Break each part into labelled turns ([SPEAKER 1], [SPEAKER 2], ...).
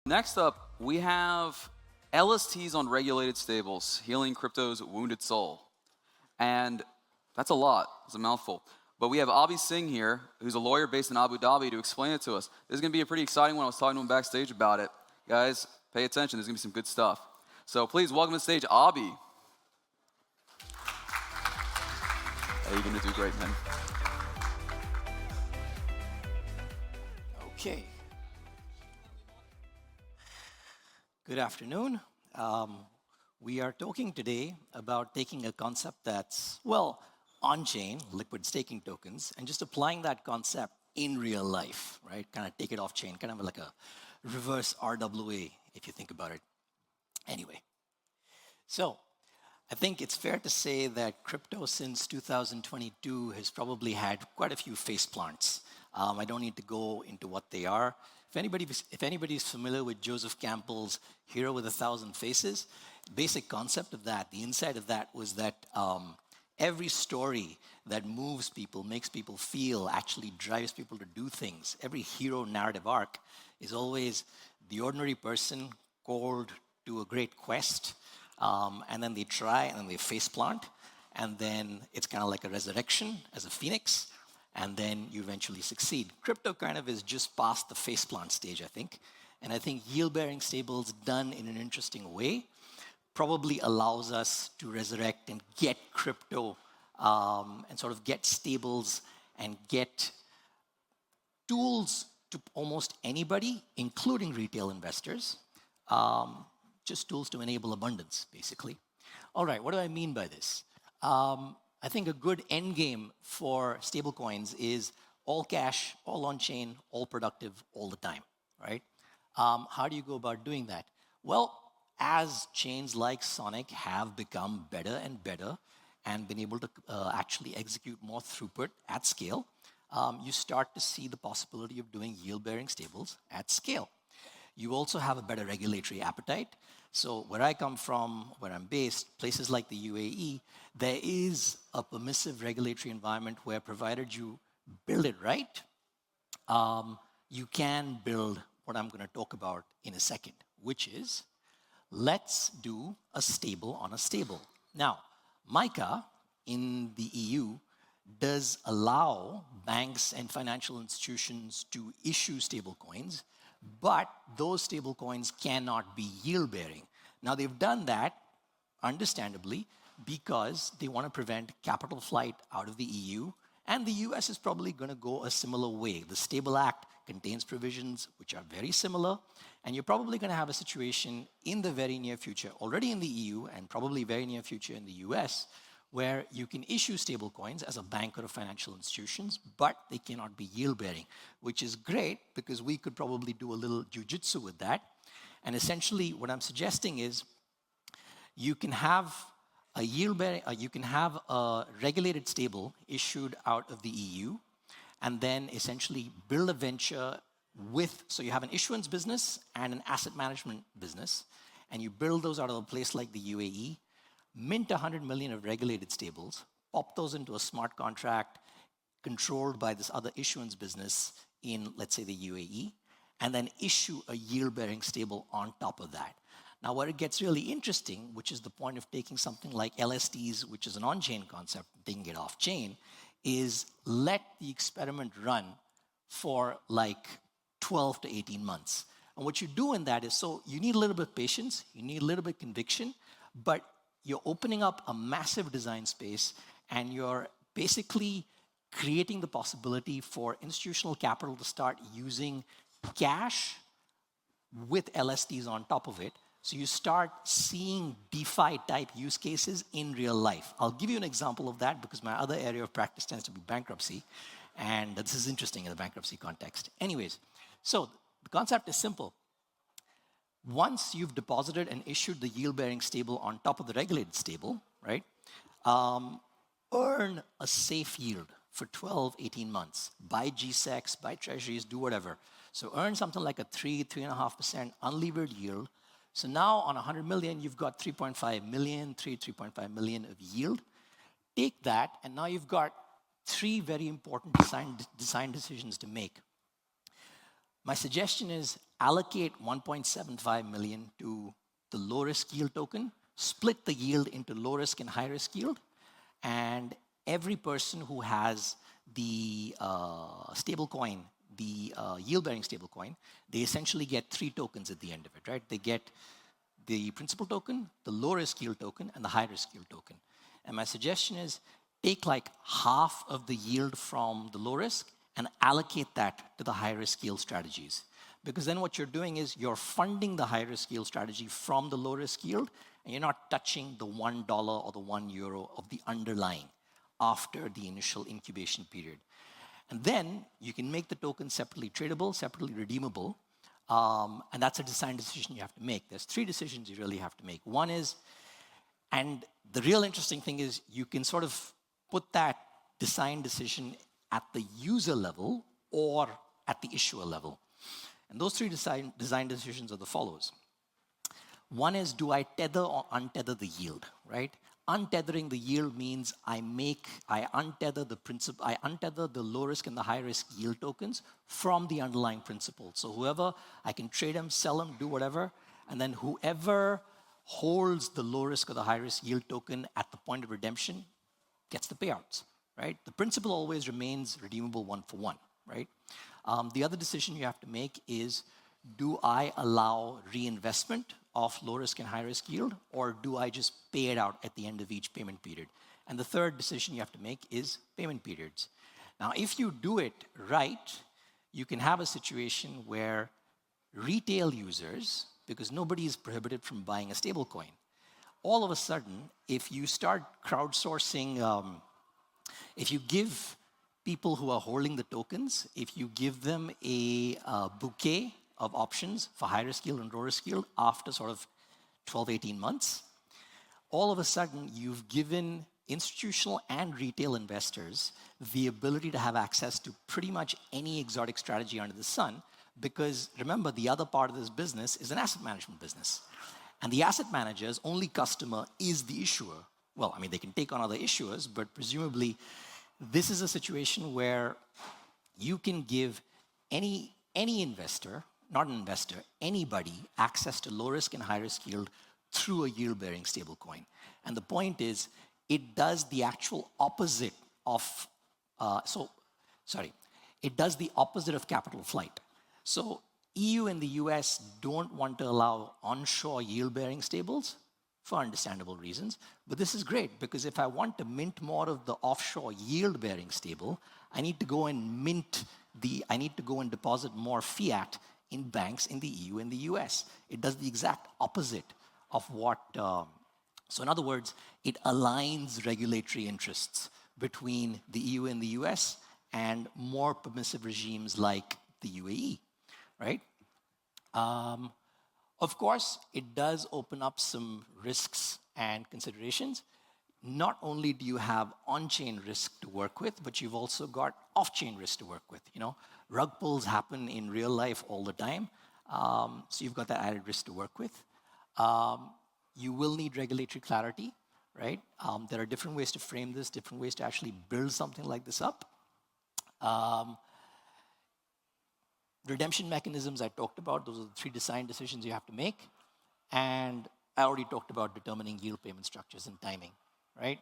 [SPEAKER 1] Next up, we have LSTs on regulated stables, healing crypto's wounded soul. And that's a lot, it's a mouthful. But we have Abi Singh here, who's a lawyer based in Abu Dhabi, to explain it to us. This is gonna be a pretty exciting one. I was talking to him backstage about it. Guys, pay attention, there's gonna be some good stuff. So please welcome to the stage, Abi. Hey, you're gonna do great, man.
[SPEAKER 2] Okay. Good afternoon. We are talking today about taking a concept that's, well, on-chain, liquid staking tokens, and just applying that concept in real life, right? Kind of take it off-chain, kind of like a reverse RWA, if you think about it. Anyway, so I think it's fair to say that crypto since 2022 has probably had quite a few face plants. I don't need to go into what they are. If anybody's familiar with Joseph Campbell's Hero with 1,000 Faces, basic concept of that, the insight of that was that every story that moves people, makes people feel, actually drives people to do things, every hero narrative arc is always the ordinary person called to a great quest, and then they try, and then they faceplant, and then it's kind of like a resurrection as a phoenix, and then you eventually succeed. Crypto kind of is just past the faceplant stage, I think. And I think yield-bearing stables done in an interesting way probably allows us to resurrect and get crypto and sort of get stables and get tools to almost anybody, including retail investors, just tools to enable abundance, basically. All right, what do I mean by this? I think a good end game for stablecoins is all cash, all on-chain, all productive, all the time, right? How do you go about doing that? Well, as chains like Sonic have become better and better and been able to actually execute more throughput at scale, you start to see the possibility of doing yield-bearing stables at scale. You also have a better regulatory appetite. So where I come from, where I'm based, places like the UAE, there is a permissive regulatory environment where provided you build it right, you can build what I'm going to talk about in a second, which is let's do a stable on a stable. Now, MiCA in the EU does allow banks and financial institutions to issue stablecoins, but those stablecoins cannot be yield-bearing. Now, they've done that, understandably, because they want to prevent capital flight out of the EU, and the US is probably going to go a similar way. The Stable Act contains provisions which are very similar, and you're probably going to have a situation in the very near future, already in the EU, and probably very near future in the US, where you can issue stablecoins as a bank or a financial institutions, but they cannot be yield-bearing, which is great because we could probably do a little jujitsu with that. And essentially, what I'm suggesting is you can have a yield-bearing, you can have a regulated stable issued out of the EU, and then essentially build a venture with, so you have an issuance business and an asset management business, and you build those out of a place like the UAE, mint 100 million of regulated stables, pop those into a smart contract controlled by this other issuance business in, let's say, the UAE, and then issue a yield-bearing stable on top of that. Now, where it gets really interesting, which is the point of taking something like LSTs, which is an on-chain concept, taking it off-chain, is let the experiment run for like 12 to 18 months. And what you do in that is, so you need a little bit of patience, you need a little bit of conviction, but you're opening up a massive design space, and you're basically creating the possibility for institutional capital to start using cash with LSTs on top of it. So you start seeing DeFi-type use cases in real life. I'll give you an example of that because my other area of practice tends to be bankruptcy, and this is interesting in the bankruptcy context. Anyways, so the concept is simple. Once you've deposited and issued the yield-bearing stable on top of the regulated stable, right, earn a safe yield for 12, 18 months. Buy GSECs, buy treasuries, do whatever. So earn something like a 3.5% unlevered yield. So now on 100 million, you've got 3.5 million, 3.5 million of yield. Take that, and now you've got three very important design decisions to make. My suggestion is allocate 1.75 million to the low risk yield token, split the yield into low risk and high risk yield, and every person who has the stable coin, the yield-bearing stable coin, they essentially get 3 tokens at the end of it, right? They get the principal token, the low-risk yield token, and the high-risk yield token. And my suggestion is take like half of the yield from the low risk and allocate that to the high-risk yield strategies. Because then what you're doing is you're funding the high-risk yield strategy from the low-risk yield, and you're not touching the $1 or the €1 of the underlying after the initial incubation period. And then you can make the token separately tradable, separately redeemable, and that's a design decision you have to make. There's 3 decisions you really have to make. One is, and the real interesting thing is you can sort of put that design decision at the user level or at the issuer level. And those 3 design decisions are the follows. One is, do I tether or untether the yield, right? Untethering the yield means I untether the low risk and the high risk yield tokens from the underlying principal. So whoever, I can trade them, sell them, do whatever, and then whoever holds the low risk or the high risk yield token at the point of redemption gets the payouts, right? The principal always remains redeemable 1-for-1, right? The other decision you have to make is, do I allow reinvestment of low risk and high risk yield, or do I just pay it out at the end of each payment period? And the third decision you have to make is payment periods. Now, if you do it right, you can have a situation where retail users, because nobody is prohibited from buying a stable coin, all of a sudden, if you start crowdsourcing, if you give people who are holding the tokens, if you give them a bouquet of options for high risk yield and low risk yield after sort of 12, 18 months, all of a sudden you've given institutional and retail investors the ability to have access to pretty much any exotic strategy under the sun, because remember, the other part of this business is an asset management business. And the asset manager's only customer is the issuer. Well, I mean, they can take on other issuers, but presumably this is a situation where you can give any investor, not an investor, anybody, access to low risk and high risk yield through a yield-bearing stablecoin. And the point is, it does the actual opposite of, it does the opposite of capital flight. So EU and the US don't want to allow onshore yield-bearing stables for understandable reasons. But this is great, because if I want to mint more of the offshore yield-bearing stable, I need to go and deposit more fiat in banks in the EU and the US. It does the exact opposite of what, so in other words, it aligns regulatory interests between the EU and the US and more permissive regimes like the UAE, right? Of course, it does open up some risks and considerations. Not only do you have on-chain risk to work with, but you've also got off-chain risk to work with. You know, rug pulls happen in real life all the time, so you've got that added risk to work with. You will need regulatory clarity, right? There are different ways to frame this, different ways to actually build something like this up. Redemption mechanisms I talked about, those are the 3 design decisions you have to make. And I already talked about determining yield payment structures and timing, right?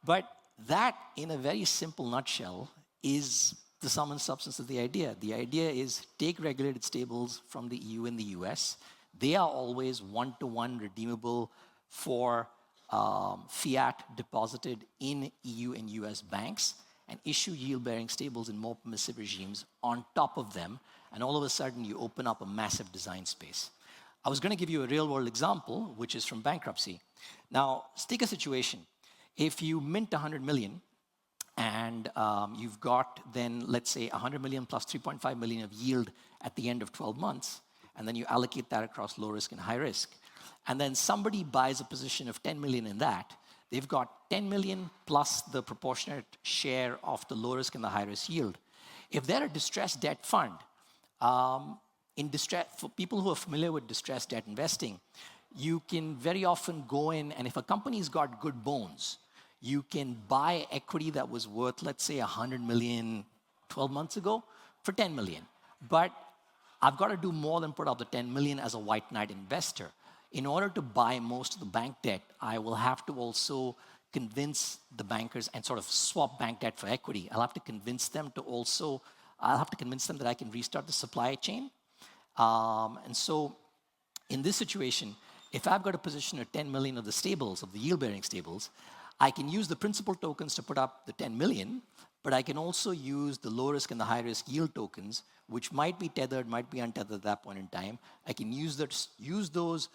[SPEAKER 2] But that, in a very simple nutshell, is the sum and substance of the idea. The idea is take regulated stables from the EU and the US. They are always 1-to-1 redeemable for fiat deposited in EU and US banks, and issue yield-bearing stables in more permissive regimes on top of them, and all of a sudden you open up a massive design space. I was going to give you a real-world example, which is from bankruptcy. Now, take a situation. If you mint 100 million, and you've got then, let's say, 100 million plus 3.5 million of yield at the end of 12 months, and then you allocate that across low risk and high risk, and then somebody buys a position of 10 million in that, they've got 10 million plus the proportionate share of the low risk and the high risk yield. If they're a distressed debt fund, for people who are familiar with distressed debt investing, you can very often go in, and if a company's got good bones, you can buy equity that was worth, let's say, 100 million 12 months ago for 10 million. But I've got to do more than put up the 10 million as a white knight investor. In order to buy most of the bank debt, I will have to also convince the bankers and sort of swap bank debt for equity. I'll have to convince them that I can restart the supply chain. And so in this situation, if I've got a position of 10 million of the stables, of the yield-bearing stables, I can use the principal tokens to put up the 10 million, but I can also use the low-risk and the high-risk yield tokens, which might be tethered, might be untethered at that point in time. I can use those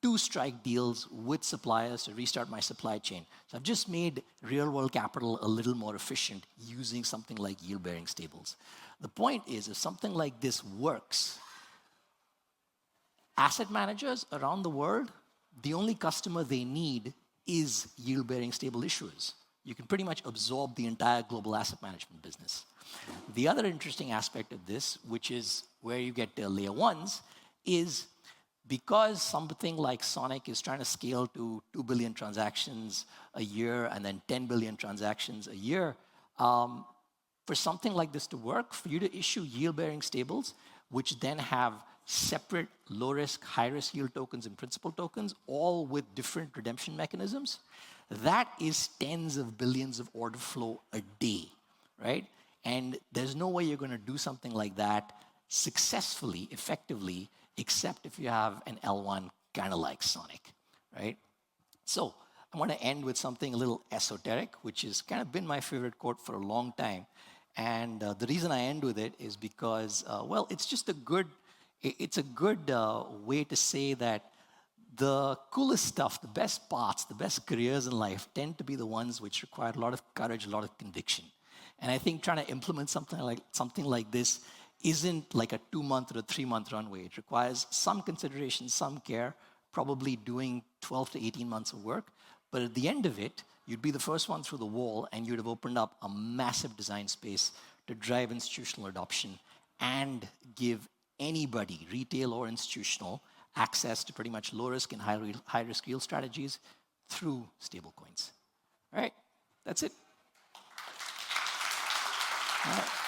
[SPEAKER 2] to strike deals with suppliers to restart my supply chain. So I've just made real-world capital a little more efficient using something like yield-bearing stables. The point is, if something like this works, asset managers around the world, the only customer they need is yield-bearing stable issuers. You can pretty much absorb the entire global asset management business. The other interesting aspect of this, which is where you get to layer ones, is because something like Sonic is trying to scale to 2 billion transactions a year and then 10 billion transactions a year, for something like this to work, for you to issue yield-bearing stables, which then have separate low-risk, high-risk yield tokens and principal tokens, all with different redemption mechanisms, that is tens of billions of order flow a day, right? And there's no way you're going to do something like that successfully, effectively, except if you have an L1 kind of like Sonic, right? So I want to end with something a little esoteric, which has kind of been my favorite quote for a long time. And the reason I end with it is because, well, it's just a good way to say that the coolest stuff, the best parts, the best careers in life tend to be the ones which require a lot of courage, a lot of conviction. And I think trying to implement something like this isn't like a 2-month or a 3-month runway. It requires some consideration, some care, probably doing 12 to 18 months of work. But at the end of it, you'd be the first one through the wall, and you'd have opened up a massive design space to drive institutional adoption and give anybody, retail or institutional, access to pretty much low-risk and high-risk yield strategies through stablecoins. All right, that's it. All right.